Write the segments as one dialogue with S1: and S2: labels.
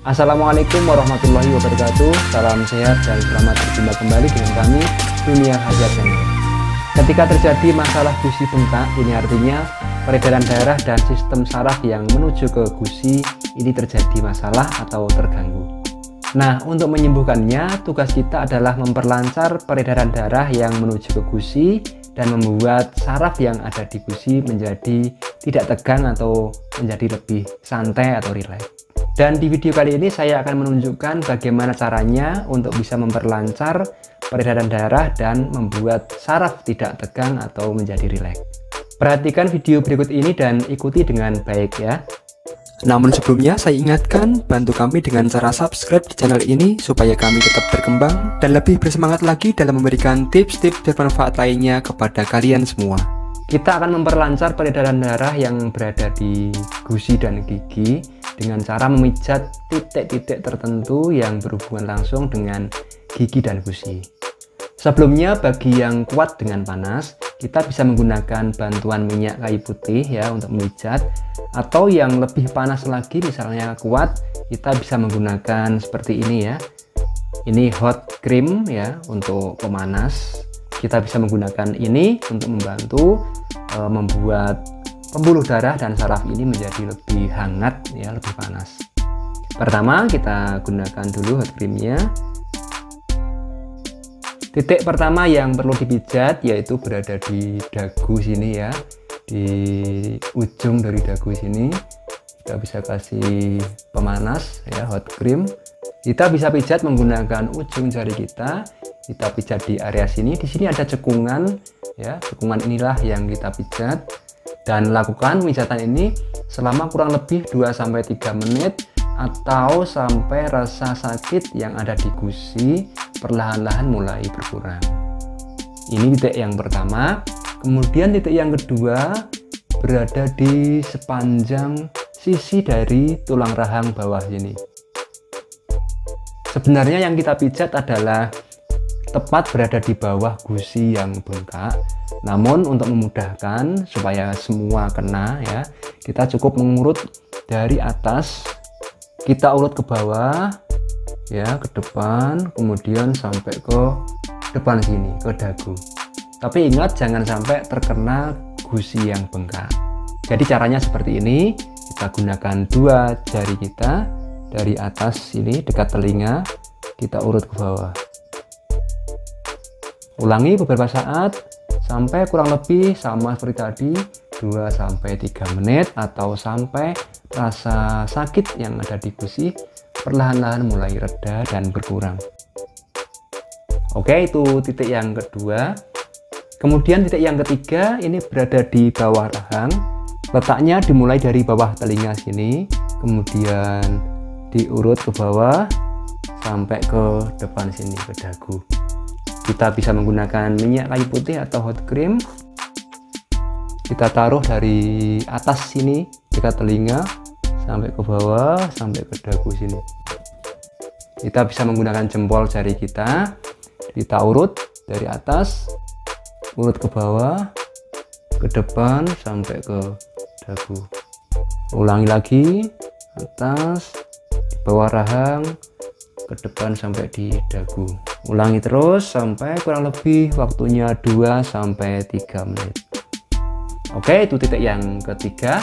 S1: Assalamualaikum warahmatullahi wabarakatuh. Salam sehat dan selamat berjumpa kembali dengan kami, Dunia Haja Channel. Ketika terjadi masalah gusi bengkak, ini artinya peredaran darah dan sistem saraf yang menuju ke gusi ini terjadi masalah atau terganggu. Nah, untuk menyembuhkannya, tugas kita adalah memperlancar peredaran darah yang menuju ke gusi dan membuat saraf yang ada di gusi menjadi tidak tegang atau menjadi lebih santai atau rileks. Dan di video kali ini saya akan menunjukkan bagaimana caranya untuk bisa memperlancar peredaran darah dan membuat saraf tidak tegang atau menjadi rileks. Perhatikan video berikut ini dan ikuti dengan baik ya. Namun sebelumnya saya ingatkan, bantu kami dengan cara subscribe di channel ini supaya kami tetap berkembang dan lebih bersemangat lagi dalam memberikan tips-tips bermanfaat lainnya kepada kalian semua. Kita akan memperlancar peredaran darah yang berada di gusi dan gigi dengan cara memijat titik-titik tertentu yang berhubungan langsung dengan gigi dan gusi. Sebelumnya, bagi yang kuat dengan panas, kita bisa menggunakan bantuan minyak kayu putih ya untuk memijat, atau yang lebih panas lagi misalnya kuat, kita bisa menggunakan seperti ini ya. Ini hot cream ya untuk pemanas. Kita bisa menggunakan ini untuk membantu membuat pembuluh darah dan saraf ini menjadi lebih hangat ya, lebih panas. Pertama kita gunakan dulu hot creamnya. Titik pertama yang perlu dipijat yaitu berada di dagu sini ya, di ujung dari dagu sini. Kita bisa kasih pemanas ya, hot cream. Kita bisa pijat menggunakan ujung jari kita pijat di area sini. Di sini ada cekungan ya, cekungan inilah yang kita pijat. Dan lakukan pijatan ini selama kurang lebih 2-3 menit atau sampai rasa sakit yang ada di gusi perlahan-lahan mulai berkurang. Ini titik yang pertama. Kemudian titik yang kedua berada di sepanjang sisi dari tulang rahang bawah sini. Sebenarnya yang kita pijat adalah tepat berada di bawah gusi yang bengkak. Namun untuk memudahkan supaya semua kena ya, kita cukup mengurut dari atas, kita urut ke bawah ya, ke depan, kemudian sampai ke depan sini, ke dagu. Tapi ingat jangan sampai terkena gusi yang bengkak. Jadi caranya seperti ini. Kita gunakan dua jari kita dari atas sini dekat telinga, kita urut ke bawah. Ulangi beberapa saat sampai kurang lebih sama seperti tadi, 2-3 menit atau sampai rasa sakit yang ada di gusi perlahan-lahan mulai reda dan berkurang. Oke, itu titik yang kedua. Kemudian titik yang ketiga ini berada di bawah rahang. Letaknya dimulai dari bawah telinga sini, kemudian diurut ke bawah sampai ke depan sini, ke dagu. Kita bisa menggunakan minyak kayu putih atau hot cream. Kita taruh dari atas sini dekat telinga sampai ke bawah sampai ke dagu sini. Kita bisa menggunakan jempol jari kita. Kita urut dari atas, urut ke bawah, ke depan sampai ke dagu. Ulangi lagi, atas, di bawah rahang, ke depan sampai di dagu. Ulangi terus sampai kurang lebih waktunya 2-3 menit. Oke, itu titik yang ketiga.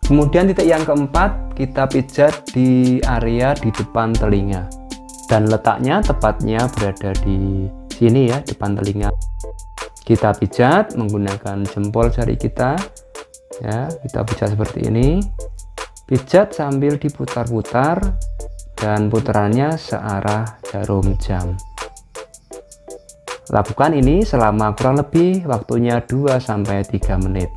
S1: Kemudian titik yang keempat, kita pijat di area di depan telinga. Dan letaknya tepatnya berada di sini ya, depan telinga. Kita pijat menggunakan jempol jari kita. Ya, kita pijat seperti ini. Pijat sambil diputar-putar dan putarannya searah jarum jam. Lakukan ini selama kurang lebih waktunya 2-3 menit.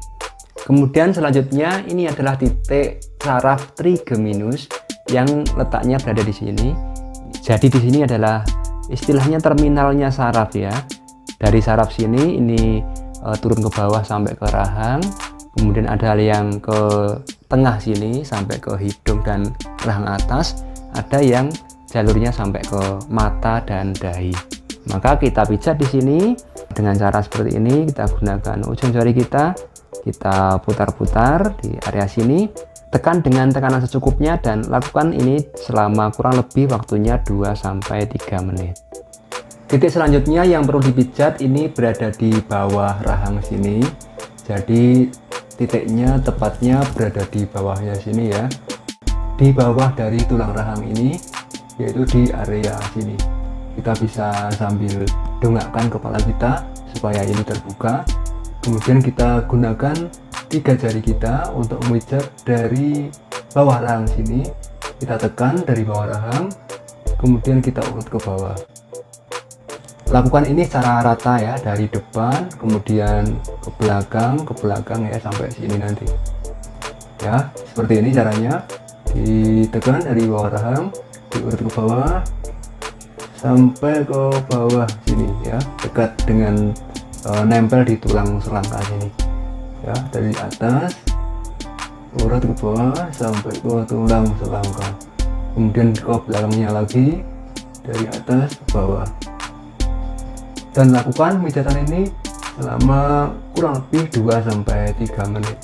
S1: Kemudian selanjutnya ini adalah titik saraf trigeminus yang letaknya berada di sini. Jadi di sini adalah istilahnya terminalnya saraf ya. Dari saraf sini ini turun ke bawah sampai ke rahang. Kemudian ada yang ke tengah sini sampai ke hidung dan rahang atas. Ada yang jalurnya sampai ke mata dan dahi. Maka kita pijat di sini dengan cara seperti ini. Kita gunakan ujung jari kita putar-putar di area sini. Tekan dengan tekanan secukupnya dan lakukan ini selama kurang lebih waktunya 2-3 menit. Titik selanjutnya yang perlu dipijat ini berada di bawah rahang sini. Jadi titiknya tepatnya berada di bawahnya sini ya. Di bawah dari tulang rahang ini, yaitu di area sini. Kita bisa sambil dongakkan kepala kita supaya ini terbuka. Kemudian kita gunakan 3 jari kita untuk memijat dari bawah rahang sini. Kita tekan dari bawah rahang, kemudian kita urut ke bawah. Lakukan ini secara rata ya, dari depan kemudian ke belakang ya, sampai sini nanti ya. Seperti ini caranya, ditekan dari bawah rahang, diurut ke bawah sampai ke bawah sini ya, dekat dengan nempel di tulang selangkah sini ya. Dari atas urut ke bawah sampai ke tulang selangkah, kemudian ke belakangnya lagi dari atas ke bawah. Dan lakukan pemijatan ini selama kurang lebih 2-3 menit.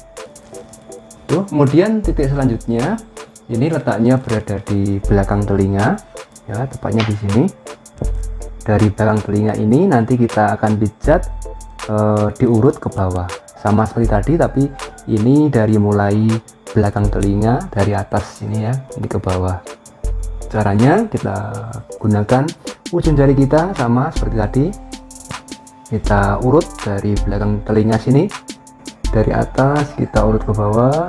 S1: Tuh, kemudian titik selanjutnya ini letaknya berada di belakang telinga ya, tepatnya di sini. Dari belakang telinga ini nanti kita akan pijat diurut ke bawah sama seperti tadi, tapi ini dari mulai belakang telinga dari atas sini ya, ini ke bawah. Caranya kita gunakan ujung jari kita sama seperti tadi. Kita urut dari belakang telinga sini, dari atas kita urut ke bawah.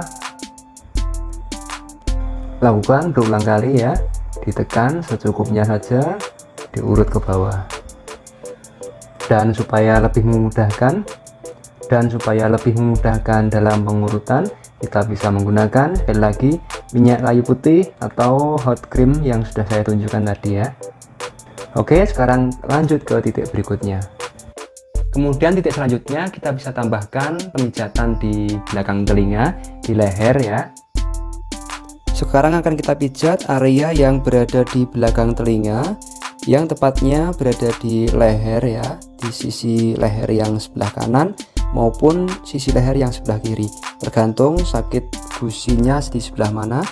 S1: Lakukan berulang kali ya, ditekan secukupnya saja, diurut ke bawah. Dan supaya lebih memudahkan dalam pengurutan, kita bisa menggunakan sekali lagi minyak kayu putih atau hot cream yang sudah saya tunjukkan tadi ya. Oke, sekarang lanjut ke titik berikutnya. Kemudian titik selanjutnya kita bisa tambahkan pemijatan di belakang telinga, di leher ya. Sekarang akan kita pijat area yang berada di belakang telinga, yang tepatnya berada di leher ya, di sisi leher yang sebelah kanan maupun sisi leher yang sebelah kiri, tergantung sakit gusinya di sebelah mana.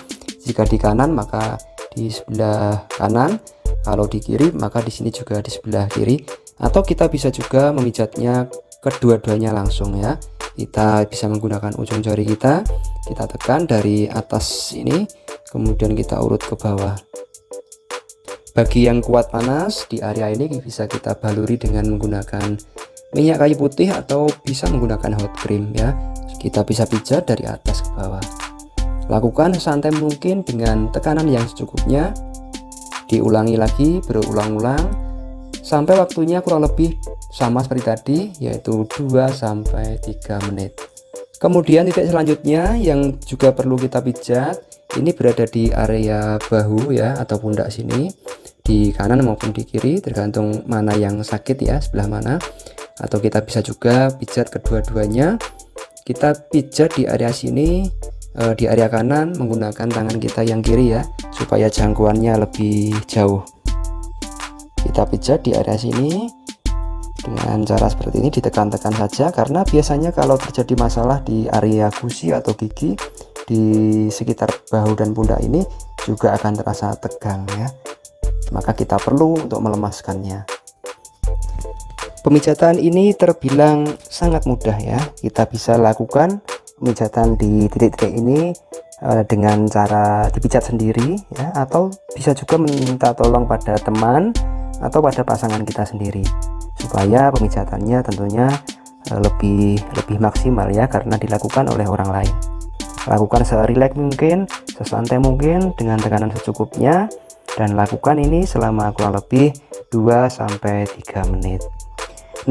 S1: Jika di kanan maka di sebelah kanan, kalau di kiri maka di sini juga di sebelah kiri. Atau kita bisa juga memijatnya kedua-duanya langsung ya. Kita bisa menggunakan ujung jari kita tekan dari atas ini, kemudian kita urut ke bawah. Bagi yang kuat panas di area ini bisa kita baluri dengan menggunakan minyak kayu putih atau bisa menggunakan hot cream ya. Kita bisa pijat dari atas ke bawah. Lakukan sesantai mungkin dengan tekanan yang secukupnya. Diulangi lagi berulang-ulang sampai waktunya kurang lebih sama seperti tadi, yaitu 2-3 menit. Kemudian titik selanjutnya yang juga perlu kita pijat ini berada di area bahu ya, atau pundak sini, di kanan maupun di kiri, tergantung mana yang sakit ya, sebelah mana. Atau kita bisa juga pijat kedua-duanya. Kita pijat di area sini, di area kanan menggunakan tangan kita yang kiri ya, supaya jangkauannya lebih jauh. Kita pijat di area sini dengan cara seperti ini, ditekan-tekan saja, karena biasanya kalau terjadi masalah di area gusi atau gigi di sekitar bahu dan pundak ini juga akan terasa tegang ya, maka kita perlu untuk melemaskannya. Pemijatan ini terbilang sangat mudah ya, kita bisa lakukan pemijatan di titik-titik ini dengan cara dipijat sendiri ya, atau bisa juga meminta tolong pada teman atau pada pasangan kita sendiri, supaya pemijatannya tentunya lebih maksimal ya, karena dilakukan oleh orang lain. Lakukan serileks mungkin, sesantai mungkin, dengan tekanan secukupnya, dan lakukan ini selama kurang lebih 2-3 menit.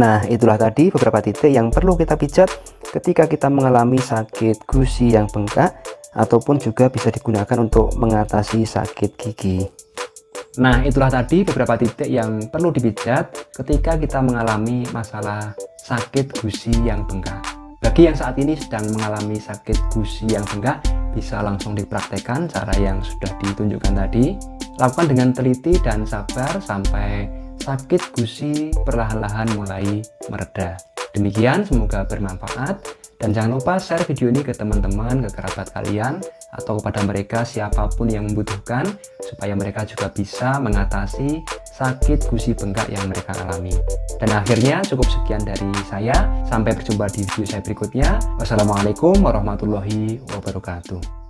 S1: Nah, itulah tadi beberapa titik yang perlu kita pijat ketika kita mengalami sakit gusi yang bengkak, ataupun juga bisa digunakan untuk mengatasi sakit gigi. Nah, itulah tadi beberapa titik yang perlu dipijat ketika kita mengalami masalah sakit gusi yang bengkak. Bagi yang saat ini sedang mengalami sakit gusi yang bengkak, bisa langsung dipraktekkan cara yang sudah ditunjukkan tadi. Lakukan dengan teliti dan sabar sampai sakit gusi perlahan-lahan mulai mereda. Demikian, semoga bermanfaat. Dan jangan lupa share video ini ke teman-teman, ke kerabat kalian, atau kepada mereka siapapun yang membutuhkan, supaya mereka juga bisa mengatasi sakit gusi bengkak yang mereka alami. Dan akhirnya cukup sekian dari saya. Sampai berjumpa di video saya berikutnya. Wassalamualaikum warahmatullahi wabarakatuh.